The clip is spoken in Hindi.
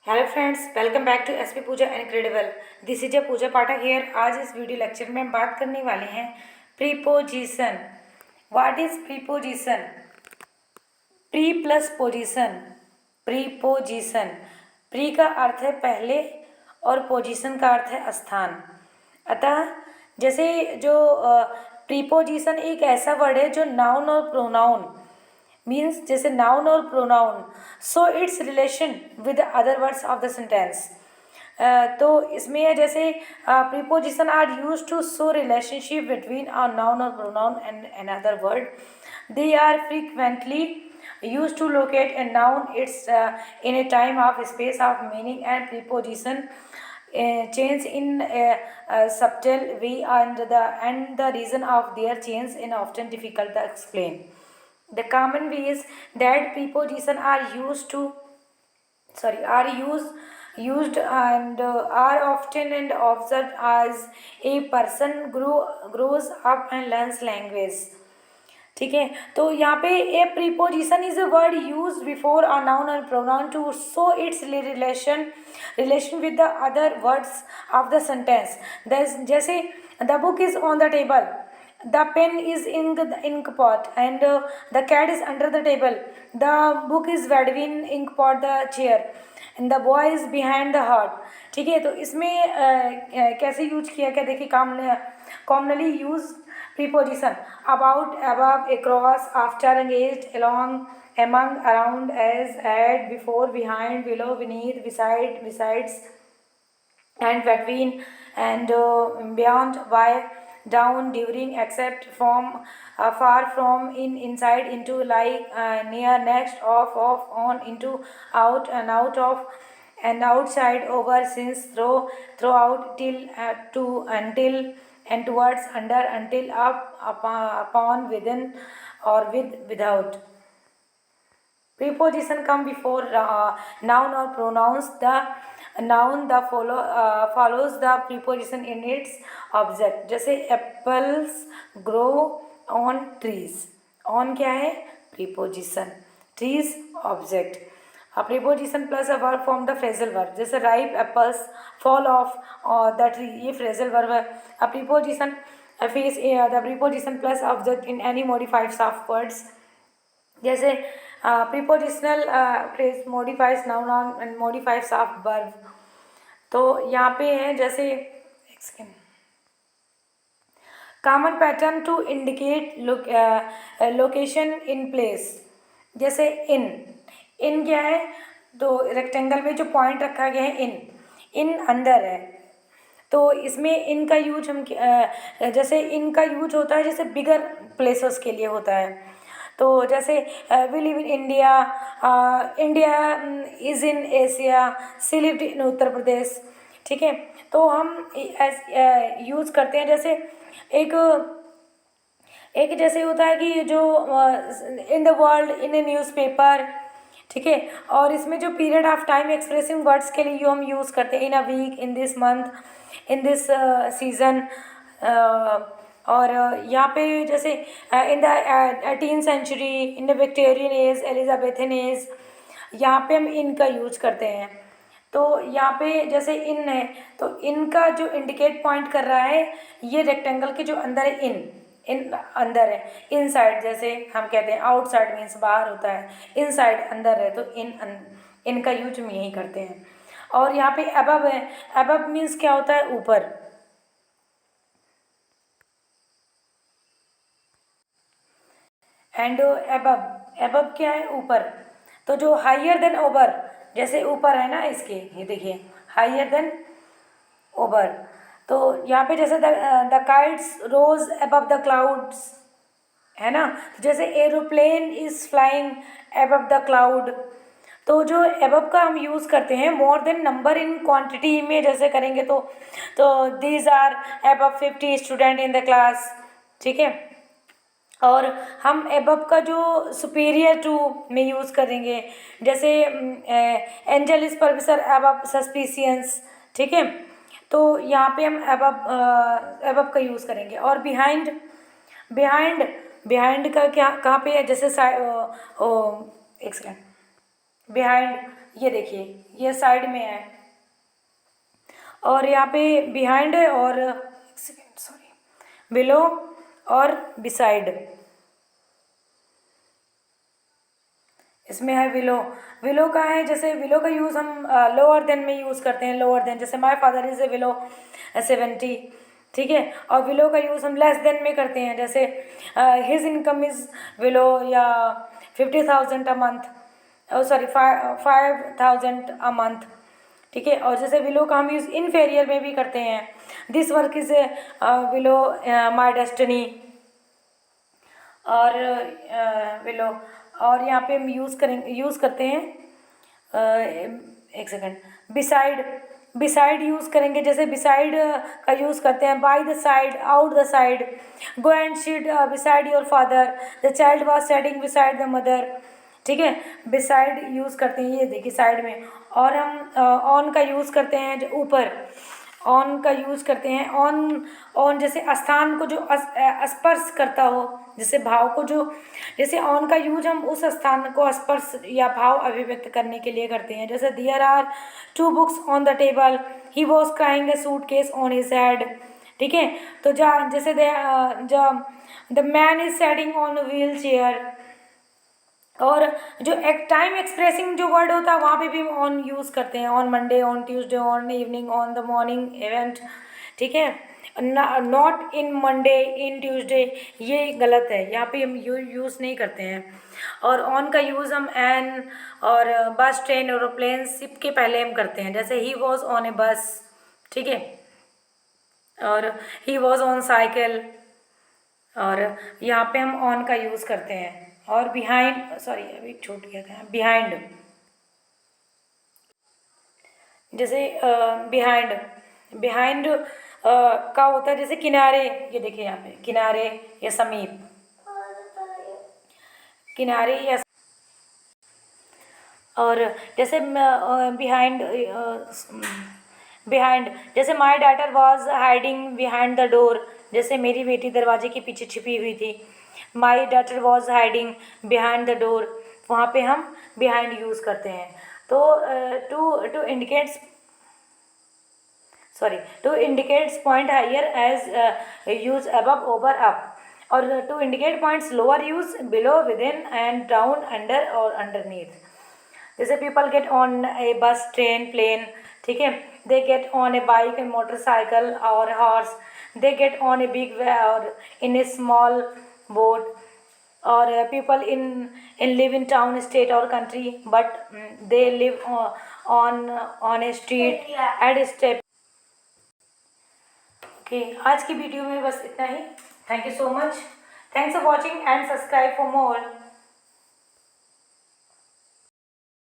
Hello friends, welcome back to SP Pooja incredible. This is a Pooja Pathak here. आज इस वीडियो लेक्चर में हम बात करने वाले हैं preposition. What is preposition? Pre plus position, preposition. Pre का अर्थ है पहले और पोजीशन का अर्थ है स्थान। अतः जैसे जो प्रीपोजिशन एक ऐसा वर्ड है जो नाउन और प्रोनाउन मीन्स जैसे नाउन और pronoun so it's relation with other words of the sentence. तो इसमें है जैसे preposition are use to show relationship between a noun और pronoun and another word. They are frequently used to locate a noun its in a time of space of meaning, and preposition change in a subtle way, and the reason of their change is often difficult to explain. The common ways that preposition are used and are often and observed as a person grows up and learns language. ठीक है, तो यहाँ पे a preposition is a word use before a noun और pronoun to show its relation with the other words of the sentence. जैसे the book is on the table, the pen is in the ink pot, and the cat is under the table. The book is between ink pot the chair, and the boy is behind the heart. ठीक है, तो इसमें कैसे यूज किया क्या देखिए। Commonly use preposition about, above, across, after, against, along, among, around, as, at, before, behind, below, beneath, beside, besides, and between, and beyond, by, down, during, except, from, far from, in, inside, into, like, near, next, off, on, into, out, and out of, and outside, over, since, throughout, till, to, until, and towards, under, until, up, upon, within, or with, without. Preposition come before noun or pronouns. The noun follows the preposition in its object. जैसे apples grow on trees. On क्या है? Preposition. Trees object. A preposition plus a verb form the phrasal verb. जैसे ripe apples fall off the tree, ये phrasal verb है. A preposition the preposition plus object in any modifiers of words. जैसे prepositional phrase modifies noun on and modifies of verb. तो यहाँ पे है जैसे common pattern to indicate location in place. जैसे इन क्या है, तो रेक्टेंगल में जो पॉइंट रखा गया है इन अंदर है, तो इसमें इन का यूज हम जैसे इन का यूज होता है जैसे बिगर प्लेसेस के लिए होता है। तो जैसे we live in India, India is in Asia, she lived in Uttar Pradesh. ठीक है, तो हम यूज़ करते हैं जैसे एक जैसे होता है कि जो in the world, in a newspaper. ठीक है, और इसमें जो period of time expressing words के लिए हम यूज़ करते हैं in a week, in this month, in this season. और यहाँ पे जैसे in the 18th century, in the Victorian age, Elizabethan age, यहाँ पे हम इन का यूज करते हैं। तो यहाँ पे जैसे इन है, तो इन का जो इंडिकेट पॉइंट कर रहा है ये रेक्टेंगल के जो अंदर है इन अंदर है। इनसाइड जैसे हम कहते हैं, आउटसाइड मीन्स बाहर होता है, इनसाइड अंदर है, तो इन का यूज हम यही करते हैं। और यहाँ पे अबव है, अबव मीन्स क्या होता है, ऊपर। एंड एबब क्या है, ऊपर। तो जो हाइयर देन ओवर, जैसे ऊपर है ना इसके, ये देखिए हाइयर देन ओवर। तो यहाँ पे जैसे the kites rose above the clouds, है ना। तो जैसे aeroplane is flying above the cloud. तो जो एबव का हम यूज़ करते हैं more than number in quantity में जैसे करेंगे तो these are above 50 student in the class. ठीक है, और हम एबव का जो सुपीरियर टू में यूज़ करेंगे, जैसे एंजल इज प्रोफेसर अबव सस्पिशियंस। ठीक है, तो यहाँ पे हम एबव का यूज़ करेंगे। और बिहाइंड का क्या कहाँ पे है, जैसे एक सेकेंड, बिहाइंड ये देखिए ये साइड में है, और यहाँ पे बिहाइंड है, और एक सेकेंड सॉरी, बिलो और बिसाइड, इसमें है विलो। विलो का है, जैसे विलो का यूज़ हम लोअर देन में यूज़ करते हैं, लोअर देन, जैसे my father is a willow 70, ठीक है। और विलो का यूज़ हम लेस देन में करते हैं, जैसे हिज इनकम इज़ विलो या 50,000 a month, sorry 5,000 a month, ठीक है। और जैसे विलो का हम यूज़ इनफेरियर में भी करते हैं, this work is willow my destiny, और विलो। और यहाँ पे हम यूज़ करते हैं एक सेकेंड, बिसाइड। बिसाइड यूज़ करेंगे, जैसे बिसाइड का यूज़ करते हैं by the side, out the side, go and sit beside your father, the child was sitting beside the mother, ठीक है। बिसाइड यूज़ करते हैं, ये देखिए साइड में। और हम ऑन का यूज़ करते हैं जो ऊपर, ऑन का यूज़ करते हैं, ऑन ऑन जैसे स्थान को जो स्पर्श करता हो, जैसे भाव को जो, जैसे ऑन का यूज हम उस स्थान को स्पर्श या भाव अभिव्यक्त करने के लिए करते हैं, जैसे there are 2 books on the table, he was crying a suitcase on his head, ठीक है। तो जैसे the man is sitting on wheelchair, और जो एक टाइम एक्सप्रेसिंग जो वर्ड होता है वहाँ पे भी हम ऑन यूज़ करते हैं, on Monday, on Tuesday, on evening, on the morning event, ठीक है। Not in Monday, in Tuesday, ये गलत है, यहाँ पे हम यूज़ नहीं करते हैं। और ऑन का यूज़ हम एन और बस, ट्रेन, एरोप्लेन, शिप के पहले हम करते हैं, जैसे ही वॉज ऑन ए बस, ठीक है। और ही वॉज ऑन साइकिल, और यहाँ पे हम ऑन का यूज़ करते हैं। और बिहाइंड, सॉरी अभी छूट गया था, बिहाइंड, जैसे बिहाइंड, बिहाइंड का होता है जैसे किनारे, ये देखिए यहाँ पे किनारे या समीप, किनारे या, और जैसे बिहाइंड, बिहाइंड, जैसे my daughter was hiding behind the door, जैसे मेरी बेटी दरवाजे के पीछे छिपी हुई थी, my daughter was hiding behind the door, वहाँ पे हम बिहाइंड यूज़ करते हैं। तो to to indicates, sorry, to indicates point higher as use above, over, up, और to indicate points lower use below, within and down, under और अंडरनीथ, जैसे people get on a bus, train, plane, ठीक है। They get on a bike, motorcycle और horse, they get on a big और इन ए स्मॉल बोट, और people in live in town, state or country, but they live on a street at a step, okay. आज की वीडियो में बस इतना ही। Thank you so much, thanks for watching and subscribe for more.